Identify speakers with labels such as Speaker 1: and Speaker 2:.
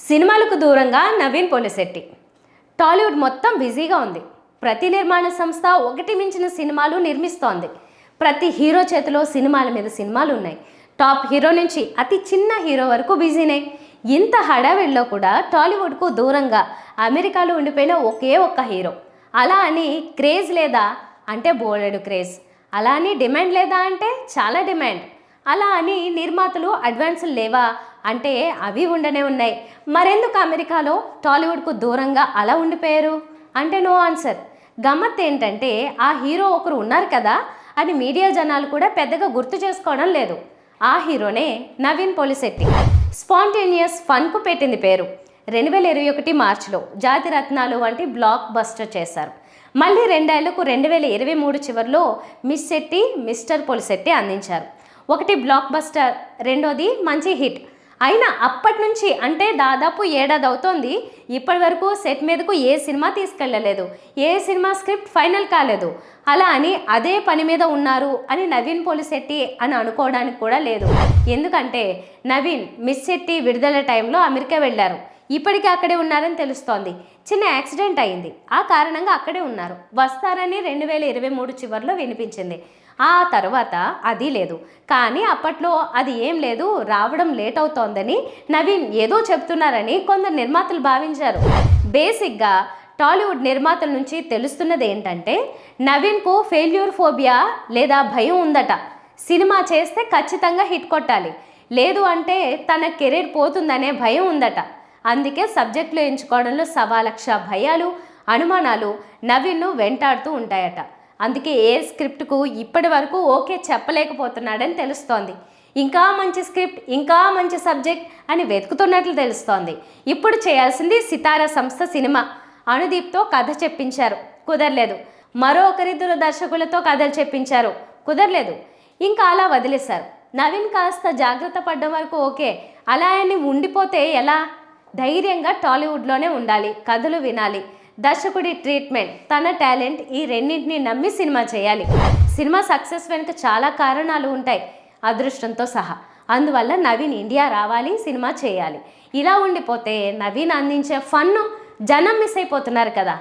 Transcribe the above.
Speaker 1: సినిమాలకు దూరంగా నవీన్ పోలిశెట్టి. టాలీవుడ్ మొత్తం బిజీగా ఉంది. ప్రతి నిర్మాణ సంస్థ ఒకటి మించిన సినిమాలు నిర్మిస్తోంది. ప్రతి హీరో చేతిలో సినిమాల మీద సినిమాలు ఉన్నాయి. టాప్ హీరో నుంచి అతి చిన్న హీరో వరకు బిజీనే. ఇంత హడావిడిలో కూడా టాలీవుడ్కు దూరంగా అమెరికాలో ఉండిపోయిన ఒకే ఒక్క హీరో. అలా అని క్రేజ్ లేదా అంటే బోలెడు క్రేజ్. అలా అని డిమాండ్ లేదా అంటే చాలా డిమాండ్. అలా అని నిర్మాతలు అడ్వాన్సులు లేవా అంటే అవి ఉండనే ఉన్నాయి. మరెందుకు అమెరికాలో టాలీవుడ్కు దూరంగా అలా ఉండిపోయారు అంటే నో ఆన్సర్. గమ్మత్ ఏంటంటే ఆ హీరో ఒకరు ఉన్నారు కదా అని మీడియా జనాలు కూడా పెద్దగా గుర్తు చేసుకోవడం లేదు. ఆ హీరోనే నవీన్ పోలిశెట్టి. స్పాంటేనియస్ ఫన్కు పెట్టింది పేరు. 2021 మార్చిలో జాతిరత్నాలు వంటి బ్లాక్ బస్టర్ చేశారు. మళ్ళీ 2 ఏళ్లకు 2023 చివరిలో మిస్ శెట్టి మిస్టర్ పోలిశెట్టి అందించారు. ఒకటి బ్లాక్ బస్టర్, రెండోది మంచి హిట్. అయినా అప్పటి నుంచి అంటే దాదాపు ఏడాది అవుతోంది, ఇప్పటి వరకు సెట్ మీదకు ఏ సినిమా తీసుకెళ్ళలేదు, ఏ సినిమా స్క్రిప్ట్ ఫైనల్ కాలేదు. అలా అని అదే పని మీద ఉన్నారు అని నవీన్ పోలిశెట్టి అని అనుకోవడానికి కూడా లేదు. ఎందుకంటే నవీన్ మిస్ శెట్టి విడుదల టైంలో అమెరికా వెళ్ళారు. ఇప్పటికీ అక్కడే ఉన్నారని తెలుస్తోంది. చిన్న యాక్సిడెంట్ అయింది, ఆ కారణంగా అక్కడే ఉన్నారు. వస్తారని 2023 చివరిలో వినిపించింది. ఆ తర్వాత అది లేదు. కానీ అప్పట్లో అది ఏం లేదు, రావడం లేట్ అవుతోందని నవీన్ ఏదో చెప్తున్నారని కొందరు నిర్మాతలు భావించారు. బేసిక్గా టాలీవుడ్ నిర్మాతల నుంచి తెలుస్తున్నది ఏంటంటే నవీన్కు ఫెయిల్యూర్ ఫోబియా లేదా భయం ఉందట. సినిమా చేస్తే ఖచ్చితంగా హిట్ కొట్టాలి, లేదు అంటే తన కెరీర్ పోతుందనే భయం ఉందట. అందుకే సబ్జెక్టులు ఎంచుకోవడంలో 1,00,000 భయాలు, అనుమానాలు నవీన్ను వెంటాడుతూ ఉంటాయట. అందుకే ఏ స్క్రిప్ట్కు ఇప్పటి వరకు ఓకే చెప్పలేకపోతున్నాడని తెలుస్తోంది. ఇంకా మంచి స్క్రిప్ట్, ఇంకా మంచి సబ్జెక్ట్ అని వెతుకుతున్నట్లు తెలుస్తోంది. ఇప్పుడు చేయాల్సింది సితారా సంస్థ సినిమా. అనుదీప్తో కథ చెప్పించారు, కుదరలేదు. మరో ఒకరిద్దరు దర్శకులతో కథలు చెప్పించారు, కుదరలేదు. ఇంకా అలా వదిలేశారు. నవీన్ కాస్త జాగ్రత్త పడ్డం వరకు ఓకే, అలా అని ఉండిపోతే ఎలా? ధైర్యంగా టాలీవుడ్లోనే ఉండాలి, కథలు వినాలి, దర్శకుడి ట్రీట్మెంట్, తన టాలెంట్, ఈ రెండింటిని నమ్మి సినిమా చేయాలి. సినిమా సక్సెస్ వెనుక చాలా కారణాలు ఉంటాయి, అదృష్టంతో సహా. అందువల్ల నవీన్ ఇండియా రావాలి, సినిమా చేయాలి. ఇలా ఉండిపోతే నవీన్ అందించే ఫన్ను జనం మిస్ అయిపోతున్నారు కదా.